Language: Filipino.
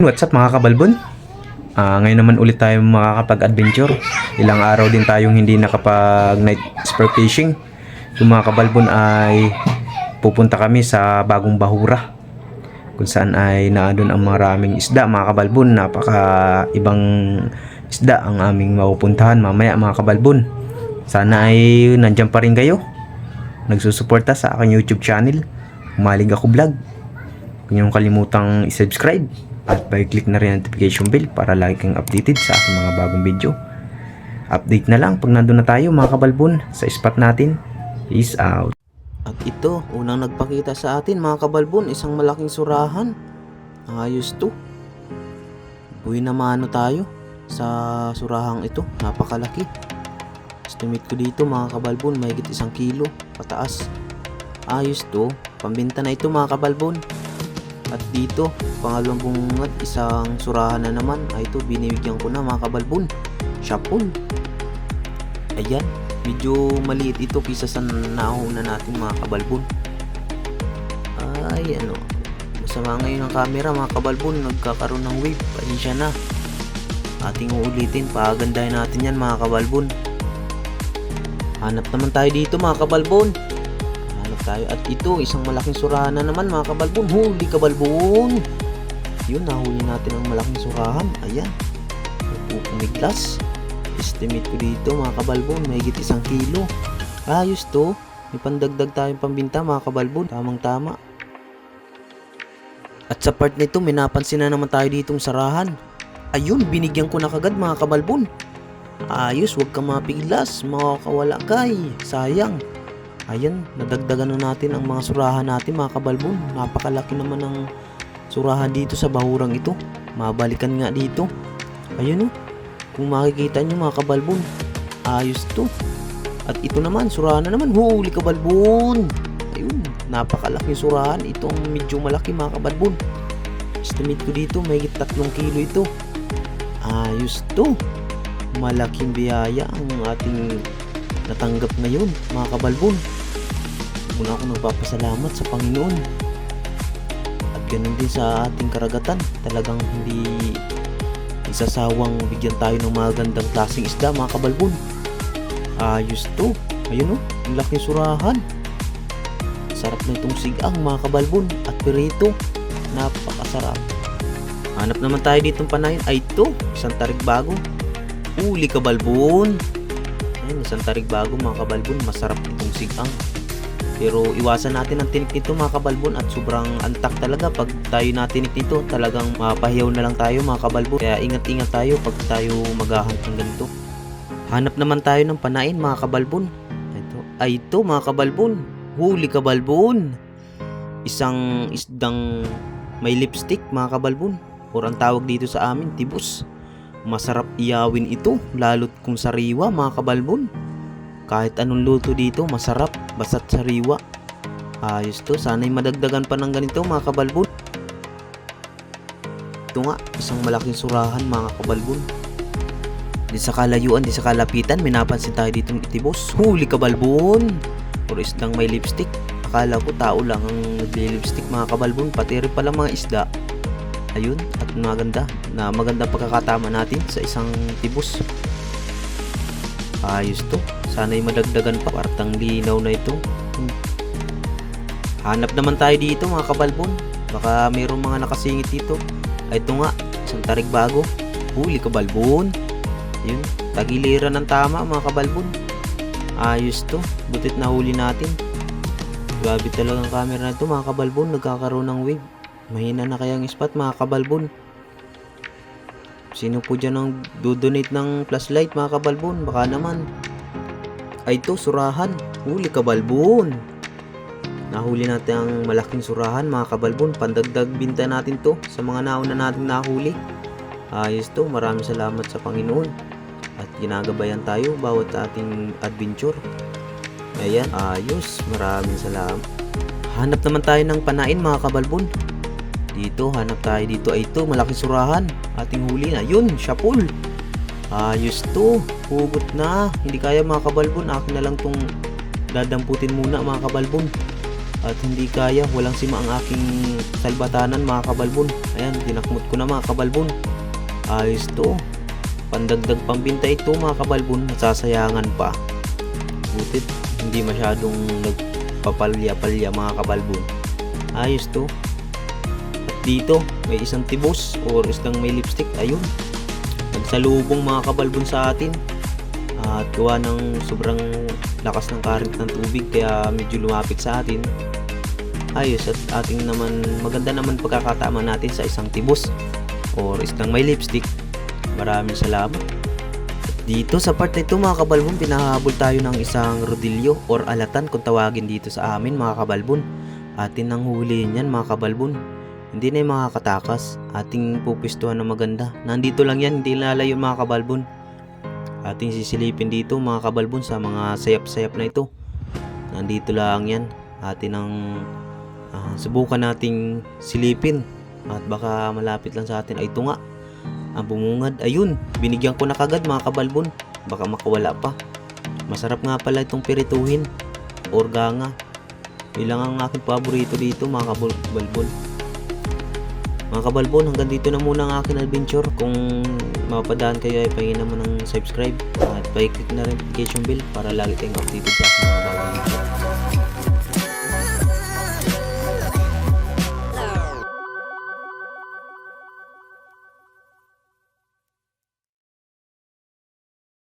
What's up mga kabalbon? Ngayon naman ulit tayo makakapag-adventure. Ilang araw din tayong hindi nakapag night spear fishing. Yung mga kabalbon ay pupunta kami sa bagong bahura, kung saan ay naandun ang maraming isda mga kabalbon. Napaka ibang isda ang aming mapupuntahan mamaya mga kabalbon. Sana ay nandyan pa rin kayo, nagsusuporta sa aking YouTube channel, Humaling Ako Vlog. Huwag niyong kalimutang i-subscribe at pa-click na rin ang notification bell para lagi kang updated sa aking mga bagong video. Update na lang pag nandun na tayo mga kabalbon sa spot natin. Peace out. At ito, unang nagpakita sa atin mga kabalbon, isang malaking surahan. Ayos to. Buhay na mano tayo sa surahang ito. Napakalaki. Estimate ko dito mga kabalbon, mahigit 1 kilo pataas. Ayos to. Pambenta na ito mga kabalbon. At dito, pangalawang bungat, isang surahan na naman. Ay ito, binibigyan ko na mga kabalbon. Shapon. Ayan, medyo maliit ito kisa sa nauna natin mga kabalbon. Ay ano, masama ngayon ang camera mga kabalbon, nagkakaroon ng wave. Pasensya na. Ating uulitin, pagandahin natin yan mga kabalbon. Hanap naman tayo dito mga kabalbon. Tayo. At ito, isang malaking surahan na naman mga kabalbon. Huli kabalbon. Yun, nahuli natin ang malaking surahan. Ayan, pumiglas. Estimate ko dito mga kabalbon, mahigit 1 kilo. Ayos to. May pandagdag tayong pambinta mga kabalbon. Tamang tama. At sa part nito, may napansin na naman tayo ditong sarahan. Ayun, binigyan ko na kagad mga kabalbon. Ayos, huwag kang mapiglas, makakawala kay. Sayang. Ayan, nadagdagan na natin ang mga surahan natin mga kabalbon. Napakalaki naman ng surahan dito sa bahurang ito. Mabalikan nga dito. Ayun o, kung makikita nyo mga kabalbon, ayos to. At ito naman, surahan na naman. Huli kabalbon. Ayun, napakalaking surahan. Ito ang medyo malaki mga kabalbon. Estimate ko dito, mahigit 3 kilo ito. Ayos to. Malaking biyaya ang ating natanggap ngayon mga kabalbon. Muna ako nagpapasalamat sa Panginoon. At ganun din sa ating karagatan. Talagang hindi isasawang bigyan tayo ng magandang klaseng isda mga kabalbon. Ayos to. Ayun o, ang laking surahan. Sarap na itong sigang mga kabalbon. At pirito, napakasarap. Hanap naman tayo ditong panayin. Ay ito, isang tarig bago. Huli kabalbon. Ayan, isang tarig bago mga kabalbon. Masarap itong sigang. Pero iwasan natin ang tinik nito mga kabalbon. At sobrang antak talaga pag tayo natinik nito. Talagang mapahiyaw na lang tayo mga kabalbon. Kaya ingat-ingat tayo pag tayo maghahunt ng ganito. Hanap naman tayo ng panain mga kabalbon. Ay ito mga kabalbon. Huli kabalbon. Isang isdang may lipstick mga kabalbon. Or ang tawag dito sa amin, tibos. Masarap iyawin ito, lalo't kung sariwa mga kabalbon. Kahit anong luto dito, masarap, basta't sariwa. Ayos to, sana'y madagdagan pa ng ganito mga kabalbon. Ito nga, isang malaking surahan mga kabalbon. Di sa kalayuan, di sa kalapitan, may napansin tayo ditong itibos. Huli kabalbon! Puro isdang may lipstick. Akala ko tao lang ang nagli-lipstick mga kabalbon, pati rin pala mga isda. Ayun, at magandang pagkakatama natin sa isang tibos. Ayos to, sana'y madagdagan pa, partang linaw na ito. Hanap naman tayo dito mga kabalbon, baka mayroong mga nakasingit dito. Ay ito nga, isang tarig bago. Huli kabalbon. Ayun, tagiliran ng tama mga kabalbon. Ayos to, butit na huli natin. Grabe talagang camera na ito mga kabalbon, nagkakaroon ng wave. Mahina na kayang spot mga kabalbon. Sino po dyan ang dodonate ng flashlight mga kabalbon? Baka naman. Ay ito, surahan. Huli kabalbon. Nahuli natin ang malaking surahan mga kabalbon. Pandagdag binta natin to sa mga nauna natin nahuli. Ayos to, maraming salamat sa Panginoon. At ginagabayan tayo bawat ating adventure. Ayan, ayos, maraming salamat. Hanap naman tayo ng panain mga kabalbon. Dito, hanap tayo dito. Ay ito, malaking surahan. Ating huli na. Yun, shapol. Ayos to. Hugot na. Hindi kaya mga kabalbon. Akin na lang tong dadamputin muna mga kabalbon. at hindi kaya, walang sima ang aking salbatanan mga kabalbon. Ayan, dinakmot ko na mga kabalbon. Ayos to, pandagdag pambinta ito mga kabalbon, nasasayangan pa. Butit hindi masyadong nagpapalya-palya mga kabalbon. Ayos to. At dito may isang tibos or isang may lipstick. Ayun, nagsalubong mga kabalbon sa atin. At gawa ng sobrang lakas ng current ng tubig kaya medyo lumapit sa atin. Ayos, at ating naman maganda naman pagkakatama natin sa isang tibos or isang may lipstick. Maraming salamat. At dito sa part na ito mga kabalbon, pinahabol tayo ng isang rodilyo or alatan kung tawagin dito sa amin mga kabalbon. Atin nang huhulihin yan mga kabalbon. Hindi na yung makakatakas. Ating pupistuhan na maganda. Nandito lang yan, hindi lalayo mga kabalbon. Ating sisilipin dito mga kabalbon sa mga sayap-sayap na ito. Nandito lang yan. Atin ang subukan nating silipin. At baka malapit lang sa atin. Ay, ito nga, ang bumungad. Ayun, binigyan ko na kagad mga kabalbon. Baka makawala pa. Masarap nga pala itong pirituhin or ganga. Ilang ang aking paborito dito mga kabalbon. Mga kabalbon, hanggang dito na muna ang aking adventure. Kung mapadaan kayo ay pahingin naman ng subscribe at pa-click na notification bell para lagi tayong updated sa aking mga bagong video.